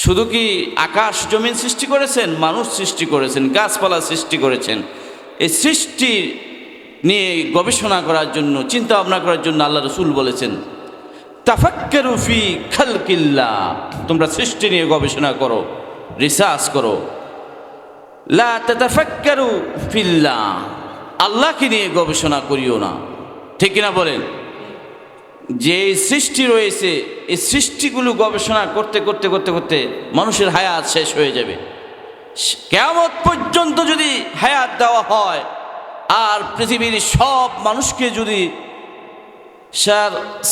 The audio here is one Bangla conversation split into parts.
শুধু কি আকাশ জমিন সৃষ্টি করেছেন? মানুষ সৃষ্টি করেছেন, গাছপালা সৃষ্টি করেছেন। এই সৃষ্টি নিয়ে গবেষণা করার জন্য, চিন্তা ভাবনা করার জন্য আল্লাহ রসুল বলেছেন, তাফাক্কারু ফি খালকিল্লাহ, তোমরা সৃষ্টি নিয়ে গবেষণা করো, রিসার্চ করো। লা তাতাফাক্কারু ফিল্লাহ, আল্লাহকে নিয়ে গবেষণা করিও না। ঠিক কিনা বলেন? যে সৃষ্টি রয়েছে, এই সৃষ্টিগুলো গবেষণা করতে করতে করতে করতে মানুষের হায়াত শেষ হয়ে যাবে। কিয়ামত পর্যন্ত যদি হায়াত দেওয়া হয়, আর পৃথিবীর সব মানুষকে যদি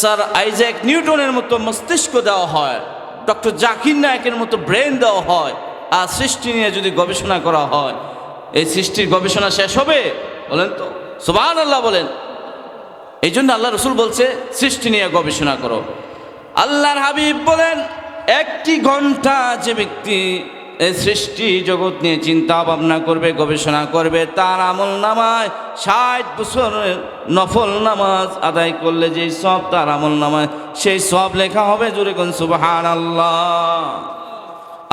স্যার আইজ্যাক নিউটনের মতো মস্তিষ্ক দেওয়া হয়, ডক্টর জাকির নায়েকের মতো ব্রেন দেওয়া হয়, আর সৃষ্টি নিয়ে যদি গবেষণা করা হয়, এই সৃষ্টির গবেষণা শেষ হবে? বলেন তো, সুবহানাল্লাহ বলেন। এই জন্য আল্লাহ রসুল বলছে সৃষ্টি নিয়ে গবেষণা করো। আল্লাহর হাবিব বলেন, একটি ঘন্টা যে ব্যক্তি এই সৃষ্টি জগৎ নিয়ে চিন্তা ভাবনা করবে, গবেষণা করবে, তার আমল নামায় 60 বছরের নফল নামাজ আদায় করলে যে সব তার আমল নামায়, সেই সব লেখা হবে। জোরে কোন সুবহানাল্লাহ।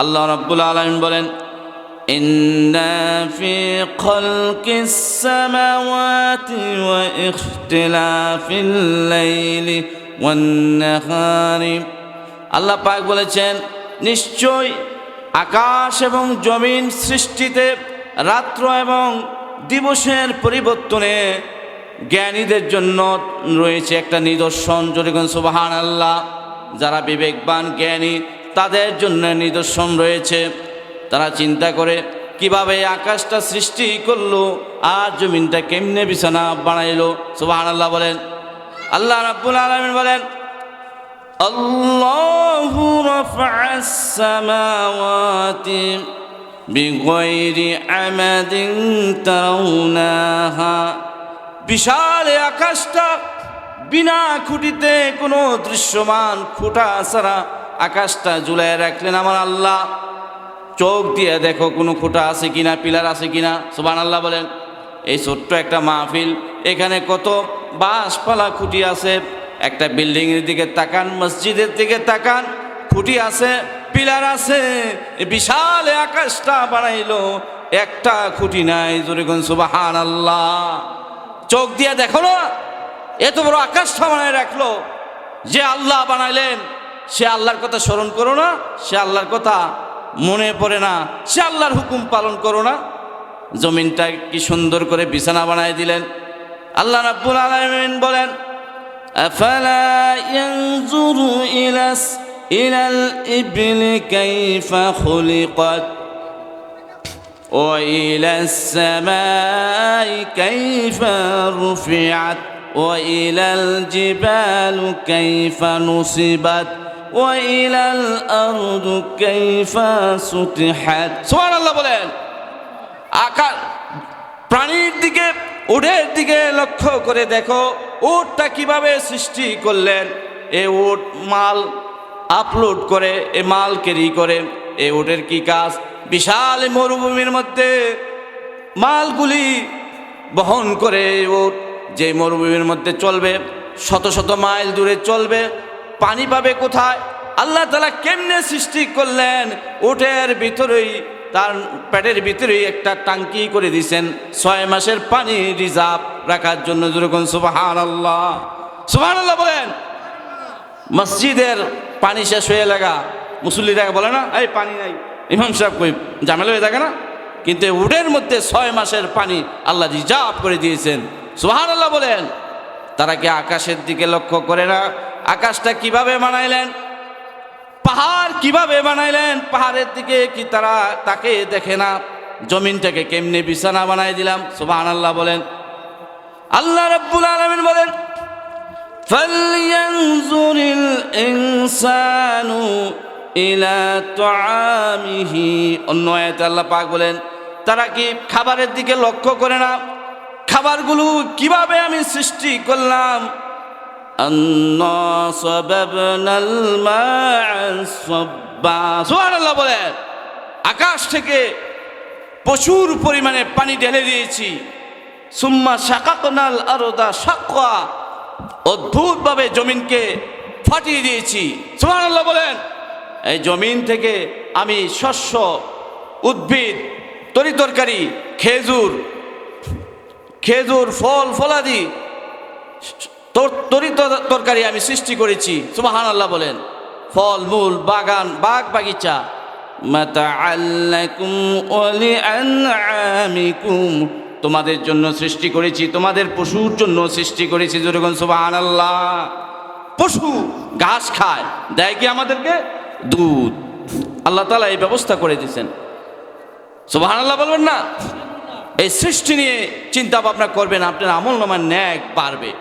আল্লাহ রাব্বুল আলামিন বলেন, ইন্না ফি খালকিস সামাওয়াতি ওয়া ইখতিলাফিল লাইলি ওয়ান নাহারি, আল্লাহ পাক বলেছেন, নিশ্চয় আকাশ এবং জমিন সৃষ্টিতে, রাত্র এবং দিবসের পরিবর্তনে জ্ঞানীদের জন্য রয়েছে একটা নিদর্শন। জোরে কোন সুবহানাল্লাহ। যারা বিবেকবান জ্ঞানী, তাদের জন্য নিদর্শন রয়েছে। তারা চিন্তা করে কিভাবে আকাশটা সৃষ্টি করলো আর জমিনটা কেমনে বিছানা বানাইলো। সুবহানাল্লাহ বলেন। আল্লাহ রাব্বুল আলামিন বলেন, আল্লাহু রাফআস সামাওয়াতি বিগাইরি আমাদিন তারাউনাহা, বিশাল আকাশটা বিনা খুঁটিতে, কোনো দৃশ্যমান খুঁটা ছাড়া আকাশটা ঝুলায় রাখলেন আমার আল্লাহ। চোখ দিয়ে দেখো কোনো খুঁটা আছে কিনা, পিলার আছে কিনা। সুবহানাল্লাহ বলেন। এই ছোট্ট একটা মাহফিল, এখানে কত বাঁশপালা খুঁটি আছে। একটা বিল্ডিংয়ের দিকে তাকান, মসজিদের দিকে তাকান, খুঁটি আছে, পিলার আছে। বিশাল আকাশটা বানাইলো, একটা খুঁটি নাই। জোরে কোন সুবহানাল্লাহ। চোখ দিয়ে দেখো না, এত বড় আকাশটা বানায় রাখলো। যে আল্লাহ বানাইলেন, সে আল্লাহর কথা স্মরণ করো না? সে আল্লাহর কথা মনে পড়ে না? সে আল্লাহর হুকুম পালন করো না? জমিনটা কি সুন্দর করে বিছানা বানায় দিলেন। আল্লাহ রাব্বুল আলামিন বলেন, আফালা ইয়ানজুরু ইলাল ইবলি কাইফা খুলিকাত ওয়া ইলাস সামাই কাইফা রুফিআত ওয়া ইলাল জিবালি কাইফা নুসিবাত ওয়া ইলাল আরদি কাইফা সুতিহাত। সুবহানাল্লাহ বলেন। আকাশ প্রাণীর দিকে, উটের দিকে লক্ষ্য করে দেখো, উটটা কিভাবে সৃষ্টি করলেন। এ উট মাল আপলোড করে, এ মাল ক্যারি করে। এ উটের কি কাজ? বিশাল মরুভূমির মধ্যে মালগুলি বহন করে। উট যে মরুভূমির মধ্যে চলবে, শত শত মাইল দূরে চলবে, পানি পাবে কোথায়? আল্লাহ তাআলা কেমনে সৃষ্টি করলেন? উটের ভিতরেই, তার পেটের ভিতরেই একটা টাঙ্কি করে দিয়েছেন 6 মাসের পানি রিজার্ভ রাখার জন্য। যেরকম সুবহানাল্লাহ, সুবহানাল্লাহ বলেন। মসজিদের পানি শেষ হয়ে লাগা, মুসল্লিরা বলে না, এই পানি নাই, ইমাম সাহেব কই ঝামেলা হয়ে থাকে না? কিন্তু উটের মধ্যে 6 মাসের পানি আল্লাহ রিজার্ভ করে দিয়েছেন। সুবহানাল্লাহ বলেন। তারা কি আকাশের দিকে লক্ষ্য করে না? আকাশটা কিভাবে বানাইলেন? পাহাড় কিভাবে বানাইলেন? পাহাড়ের দিকে কি তারা তাকে দেখে না? জমিনটাকে কেমনে বিছানা বানাই দিলাম। সুবহানাল্লাহ বলেন। আল্লাহ রাব্বুল আলামিন বলেন, ফালইয়ানজুরিল ইনসানু ইলা তুআমিহি। অন্য আয়াতে আল্লাহ পাক বলেন, তারা কি খাবারের দিকে লক্ষ্য করে না? খাবারগুলো কিভাবে আমি সৃষ্টি করলাম। আন্না সাবাবনাল মা'a সাব্বা। সুবহানাল্লাহ বলেন। আকাশ থেকে প্রচুর পরিমাণে পানি ঢেলে দিয়েছি। সুম্মা শাকাকনাল আরদা শাক্কা, অদ্ভুতভাবে জমিনকে ফাটিয়ে দিয়েছি। সুবহানাল্লাহ বলেন। এই জমিন থেকে আমি শস্য, উদ্ভিদ, তরিতরকারি, খেজুর, ফল ফলাদি, তরকারি আমি সৃষ্টি করেছি। সুবহানাল্লাহ বলেন। ফল মূল, বাগান, বাগ বাগিচা। মাতাআল লাকুম ওয়া লিআনআমিকুম, তোমাদের জন্য সৃষ্টি করেছি, তোমাদের পশুর জন্য সৃষ্টি করেছি। যেরকম সুবহানাল্লাহ। পশু ঘাস খায়, দেয় কি আমাদেরকে? দুধ। আল্লাহ তাআলা এই ব্যবস্থা করে দিয়েছেন। সুবহানাল্লাহ বলবেন না? এই সৃষ্টি নিয়ে চিন্তা ভাবনা করবেন, আপনার আমলনামার ন্যাক বাড়বে।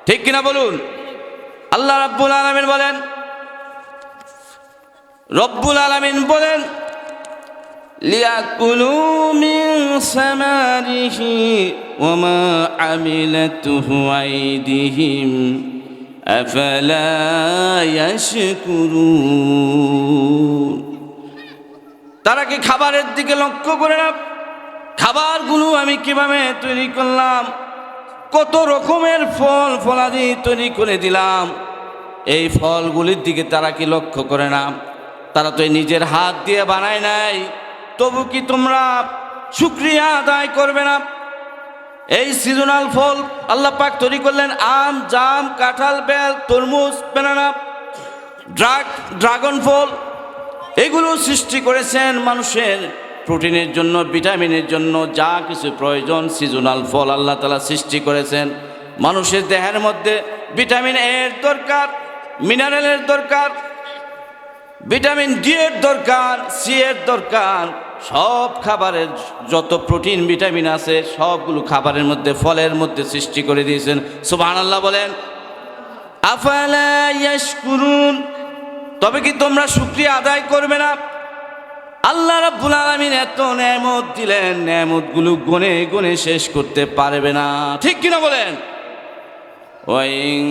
ঠিক কিনা বলুন? আল্লাহ রাব্বুল আলামিন বলেন, লিয়াকুলু মিন সামারিহি ওয়া মা আমিলাতুহু আইদিহিম আফালা ইয়াশকুরুন। তারা কি খাবারের দিকে লক্ষ্য করে না? খাবারগুলো আমি কিভাবে তৈরি করলাম, কত রকমের ফল ফলাদি তৈরি করে দিলাম, এই ফলগুলির দিকে তারা কি লক্ষ্য করে না? তারা তো নিজের হাত দিয়ে বানায় নাই, তবু কি তোমরা শুকরিয়া আদায় করবে না? এই সিজনাল ফল আল্লাহ পাক তৈরি করলেন, আম, জাম, কাঁঠাল, বেল, তরমুজ, বেনানা, ড্রাগন ফল, এগুলো সৃষ্টি করেছেন মানুষের প্রোটিনের জন্য, ভিটামিনের জন্য, যা কিছু প্রয়োজন সিজনাল ফল আল্লাহ তাআলা সৃষ্টি করেছেন। মানুষের দেহের মধ্যে ভিটামিন এর দরকার, মিনারেলের দরকার, ভিটামিন ডি এর দরকার, সি এর দরকার। সব খাবারের যত প্রোটিন ভিটামিন আছে সবগুলো খাবারের মধ্যে, ফলের মধ্যে সৃষ্টি করে দিয়েছেন। সুবহানাল্লাহ বলেন। আফালা ইয়াশকুরুন, তবে কি তোমরা শুকরিয়া আদায় করবে না? আল্লাহ রাব্বুল আলামিন এত নেয়ামত দিলেন, নেয়ামতগুলো গুনে গুনে শেষ করতে পারবে না। ঠিক কিনা বলেন? ওয়া ইন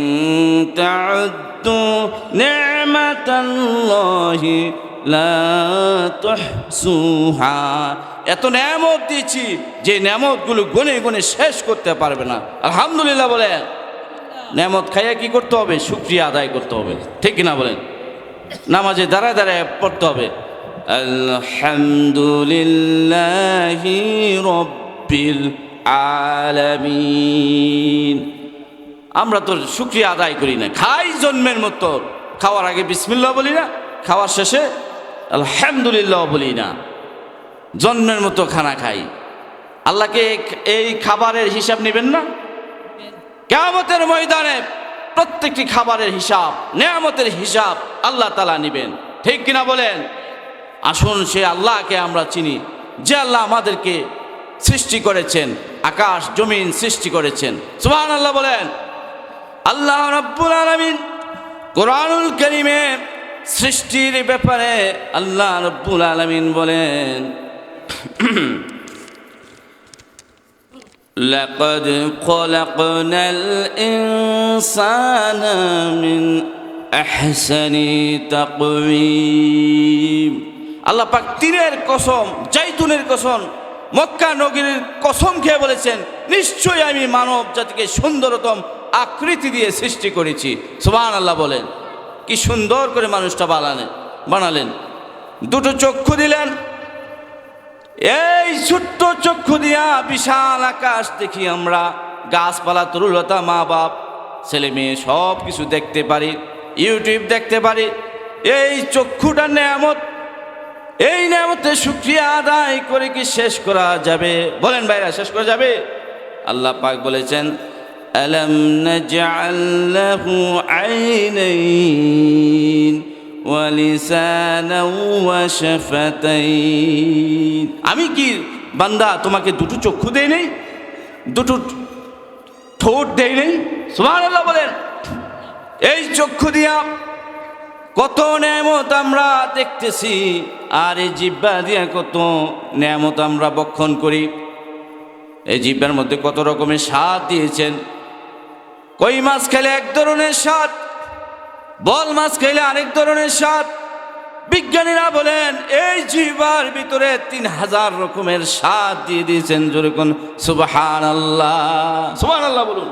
তা'উদ্দু নি'মাতাল্লাহি লা তুহসুহা, এত নেয়ামত দিয়েছি যে নেয়ামতগুলো গুনে গুনে শেষ করতে পারবে না। আলহামদুলিল্লাহ বলেন। নেয়ামত খাইয়া কি করতে হবে? শুকরিয়া আদায় করতে হবে। ঠিক কিনা বলেন? নামাজে দাঁড়ায় দাঁড়ায় পড়তে হবে, আলহামদুলিল্লাহি রাব্বিল আলামিন। আমরা তো শুকরিয়া আদায় করি না, খাই জন্মের মতো। খাওয়ার আগে বিসমিল্লাহ বলি না, খাওয়ার শেষে আলহামদুলিল্লাহ বলি না, জন্মের মতো খানা খাই। আল্লাহকে এই খাবারের হিসাব নেবেন না? কিয়ামতের ময়দানে প্রত্যেকটি খাবারের হিসাব, নেয়ামতের হিসাব আল্লাহ তাআলা নেবেন। ঠিক কিনা বলেন? আসুন সে আল্লাহকে আমরা চিনি, যে আল্লাহ আমাদেরকে সৃষ্টি করেছেন, আকাশ জমিন সৃষ্টি করেছেন। সুবহানাল্লাহ বলেন। আল্লাহ রাব্বুল আলামিন কোরআনুল কারীমে সৃষ্টির ব্যাপারে আল্লাহ রাব্বুল আলামিন বলেন, লাকাদ খলাকনাল ইনসানা মিন আহসানি তাকওয়িম। আল্লাহ পাক তীরের কসম, জাইতুনের কসম, মক্কা নগরীর কসম খেয়ে বলেছেন, নিশ্চয়ই আমি মানব জাতিকে সুন্দরতম আকৃতি দিয়ে সৃষ্টি করেছি। সুবহানাল্লাহ বলেন। কি সুন্দর করে মানুষটা বানালেন। দুটো চক্ষু দিলেন, এই ছোট্ট চক্ষু দিয়া বিশাল আকাশ দেখি আমরা, গাছপালা, তরুলতা, মা বাপ, ছেলে মেয়ে সব কিছু দেখতে পারি, ইউটিউব দেখতে পারি। এই চক্ষুটার নেয়ামত, এই নেয়ামতের শুকরিয়া আদায় করে কি শেষ করা যাবে? বলেন ভাইরা, শেষ করা যাবে? আল্লাহ পাক বলেছেন, আলাম নাজআল লাহু আইনাইন ওয়া লিসানান ওয়া শাফাতাইন। আমি কি বান্দা তোমাকে দুটো চক্ষু দেই নাই, দুটো ঠোঁট দেই নাই? সুবহানাল্লাহ বলেন। এই চক্ষু দিয়া কত নেয়ামত আমরা দেখতেছি, আর এই জিহ্বা দিয়া কত নেয়ামত আমরা ভক্ষণ করি। এই জিহ্বার মধ্যে কত রকমের স্বাদ দিয়েছেন। কই মাছ খেলে এক ধরনের স্বাদ, বল মাছ খেলে আরেক ধরনের স্বাদ। বিজ্ঞানীরা বলেন এই জিহ্বার ভিতরে 3000 রকমের স্বাদ দিয়ে দিয়েছেন। যেরকম সুবহানাল্লাহ, সুবহানাল্লাহ বলুন।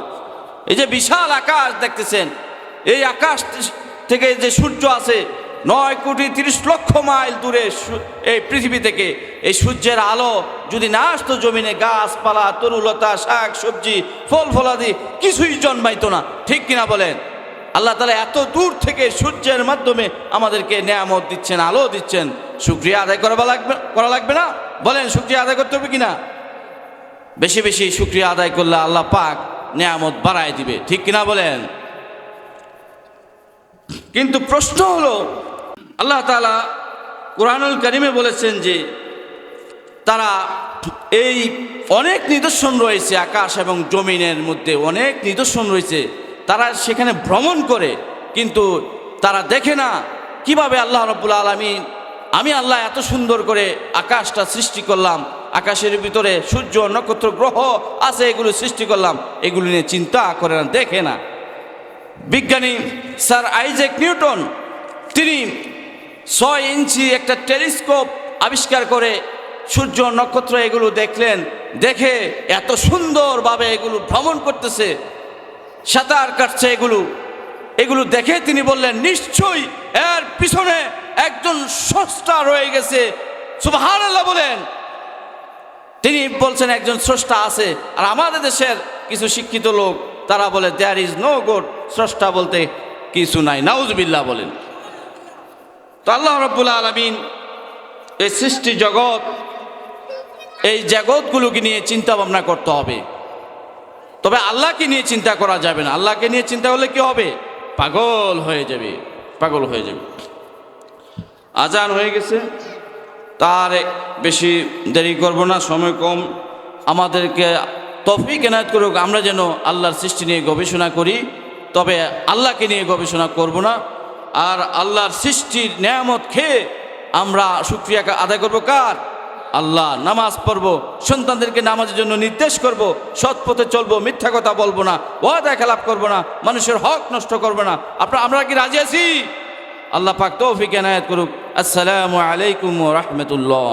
এই যে বিশাল আকাশ দেখতেছেন, এই আকাশ থেকে যে সূর্য আছে, 9,30,00,000 মাইল দূরে এই পৃথিবী থেকে এই সূর্যের আলো যদি না আসতো জমিনে, গাছপালা, তরুলতা, শাক সবজি, ফল ফলাদি কিছুই জন্মাইতো না। ঠিক কিনা বলেন? আল্লাহ তাআলা এত দূর থেকে সূর্যের মাধ্যমে আমাদেরকে নেয়ামত দিচ্ছেন, আলো দিচ্ছেন। শুকরিয়া আদায় করা লাগবে না? বলেন, শুকরিয়া আদায় করতে হবে কিনা? বেশি বেশি শুকরিয়া আদায় করলে আল্লাহ পাক নেয়ামত বাড়ায় দিবে। ঠিক কিনা বলেন? কিন্তু প্রশ্ন হলো, আল্লাহ তাআলা কুরআনুল কারীমে বলেছেন যে তারা এই অনেক নিদর্শন রয়েছে, আকাশ এবং জমিনের মধ্যে অনেক নিদর্শন রয়েছে, তারা সেখানে ভ্রমণ করে কিন্তু তারা দেখে না কিভাবে আল্লাহ রাব্বুল আলামিন, আমি আল্লাহ এত সুন্দর করে আকাশটা সৃষ্টি করলাম, আকাশের ভিতরে সূর্য নক্ষত্র গ্রহ আছে, এগুলো সৃষ্টি করলাম, এগুলো নিয়ে চিন্তা করে না, দেখে না। বিজ্ঞানী স্যার আইজ্যাক নিউটন তিনি 6 ইঞ্চি একটা টেলিস্কোপ আবিষ্কার করে সূর্য নক্ষত্র এগুলো দেখলেন, দেখে এত সুন্দরভাবে এগুলো ভ্রমণ করতেছে, সাঁতার কাটছে, এগুলো দেখে তিনি বললেন, নিশ্চয়ই এর পিছনে একজন স্রষ্টা রয়ে গেছে। সুবহানাল্লাহ বলেন। তিনি বলছেন একজন স্রষ্টা আছে। আর আমাদের দেশের কিছু শিক্ষিত লোক তারা বলে দেয়ার ইজ নো গড, স্রষ্টা বলতে কিছু নাই। নাউজুবিল্লাহ বলেন। তো আল্লাহ রাব্বুল আলামিন এই সৃষ্টি জগৎ, এই জগৎগুলোকে নিয়ে চিন্তা ভাবনা করতে হবে। তবে আল্লাহকে নিয়ে চিন্তা করা যাবে না। আল্লাহকে নিয়ে চিন্তা করলে কি হবে? পাগল হয়ে যাবে, পাগল হয়ে যাবে। আজান হয়ে গেছে, তার বেশি দেরি করব না, সময় কম। আমাদেরকে তৌফিক এনায়েত করুক, আমরা যেন আল্লাহর সৃষ্টি নিয়ে গবেষণা করি, তবে আল্লাহকে নিয়ে গবেষণা করব না। আর আল্লাহর সৃষ্টির নেয়ামত খেয়ে আমরা শুকরিয়া আদায় করব কার? আল্লাহ। নামাজ পড়ব, সন্তানদেরকে নামাজের জন্য নির্দেশ করব, সৎ পথে চলবো, মিথ্যা কথা বলবো না, ওয়াদা খেলাপ করব না, মানুষের হক নষ্ট করব না। আমরা কি রাজি আছি? আল্লাহ পাক তৌফিক এনায়েত করুক। আসসালামু আলাইকুম ওয়া রাহমাতুল্লাহ।